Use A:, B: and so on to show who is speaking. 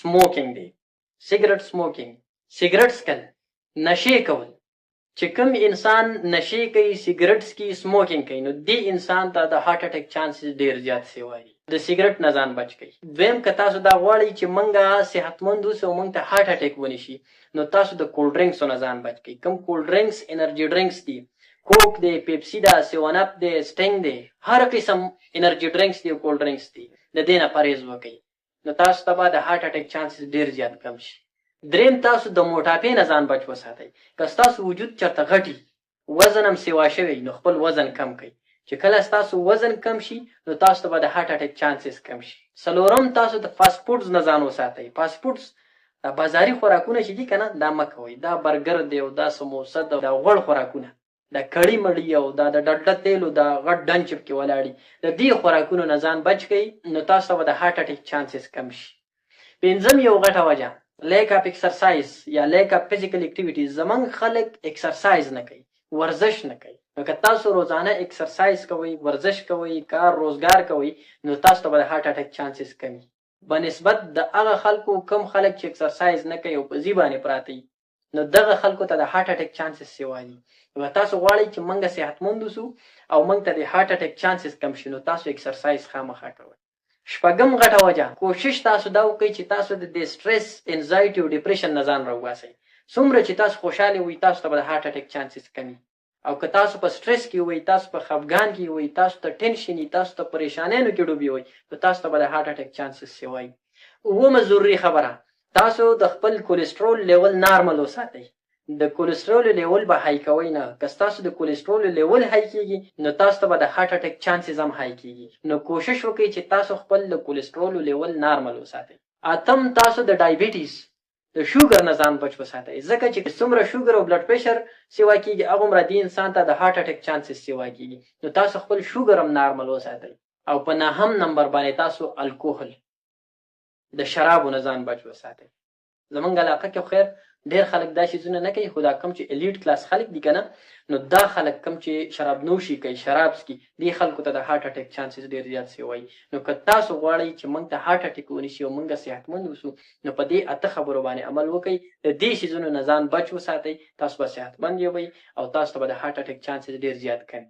A: سموکینګ دی، سیګرټ سموکینګ، سیګرټ څکل، نشې کول. چې کوم انسان نشې کوي، سیګرټ څکي، سموکینګ کوي، نو دې انسان ته د هارت اټیک چانسز ډېر زیات سوی. د سیګرټ نه ځان بچ کوي. دویم که تاسو دا غواړئ چې موږ صحتمند اوسو او موږ ته هارت اټیک ونی شي، نو تاسو د کولډ ډرینکسو نه ځان بچ کوي. کوم کولډ ډرینکس، انرژي ډرینکس دي، کوک دی، پیپسي ده، 7 اپ دی، سټینګ دی، هر قسم انرژي ډرینکس دي او کولډ ډرینکس دي، د دې نه پرهیز وکړئ، نو تاسو ته به د هارت اټیک چانسز ډېر زیات کم شي. دریم، تاسو د موټاپې نه ځان بچ وساتئ. که ستاسو وجود چېرته غټي، وزن هم سیوا شوی، نو خپل وزن کم کړئ. چې کله ستاسو وزن کم شي، نو تاسو ته به د هارت اټیک چانسز کم شي. څلورم، تاسو د فاسټ فوډز نه ځان وساتئ. فاسټ فوډز دا بازاري خوراکونه چې دي که نه، دا مه کوئ. دا برګر دی او دا سموسه ده، دا غوړ خوراکونه، دا کړي مړي او دا د ډډه تیلو دا غټ ډنچ پکې ولاړي، د دې خوراکونو نه ځان بچ کړئ، نو تاسو ته به د هارت اټیک چانسز کم شي. پنځم یو غټه وجه، لیک اف ایکسرسایز یا لیک اف فزیکل اکټیویټیز. زمونږ خلک ایکسرسایز نه کوي، ورزش نه کوي. نو که تاسو روزانه ایکسرسایز کوئ، ورزش کوئ، کار روزګار کوئ، نو تاسو ته به د هارت اټیک چانسز کمي بنسبت د هغه خلکو کم خلک چې ایکسرسایز نه کوي او په ځي باندې پراته وي، نو دغه خلکو ته د هارت اټیک چانسز سیوا دي. نو تاسو غواړئ چې موږ صحتمند اوسو او موږ ته د هارت اټیک چانسز کم شي، نو تاسو ایکسرسایز خامخا کوئ. شپږم غټه وجه، کوشش تاسو دا وکړئ چې تاسو د دې سټرس، انزایټي او ډپریشن نه ځان راوباسئ. څومره چې تاسو خوشحاله وئ، تاسو ته به د هارت اټیک چانسز کمي. او که تاسو په سټرس کې وئ، تاسو په خفګان کې وئ، تاسو ته ټینشن وي، تاسو ته پریشانیانو کې ډوبې وئ، نو تاسو ته به د هارت اټیک چانسز سیوا. اوومه ضروري خبره، تاسو د خپل کولیسټرول لیول نارمل وساتئ. د کولیسټرول لیول به های کوئ نه. که ستاسو د کولیسټرول لیول های کېږي، نو تاسو ته به د هارت اټیک چانسز هم های کېږي. نو کوشش وکړئ چې تاسو خپل د کولیسټرول لیول نارمل وساتئ. اتم، تاسو د ډایبیټیز، د شوګر نه ځان بچ وساتئ، ځکه چې څومره شوګر او بلډ پریشر سیوا کېږي، هغومره دې انسان ته د هارت اټیک چانسز سیوا کېږي. نو تاسو خپل شوګر هم نارمل وساتئ. او په نهم نمبر باندې تاسو الکوهل، د شرابو نه ځان بچ وساتئ. زمونږ علاقه کې خیر ډېر خلک دا شیزونه نه کوي، خو دا کم چې الیټ کلاس خلک دي که نه، نو دا خلک کم چې شراب نوشي کوي، شراب څکي، دې خلکو ته د هارت اټیک چانسز ډېر زیات سوی. نو که تاسو غواړئ چې موږ ته هارت اټیک ونیسي او موږ صحتمند اوسو، نو په دې اته خبرو باندې عمل وکړئ. د دې شیزونو نه ځان بچ وساتئ، تاسو به صحتمند یوئ او تاسو ته به د هارت اټیک چانسز ډېر زیات کمي.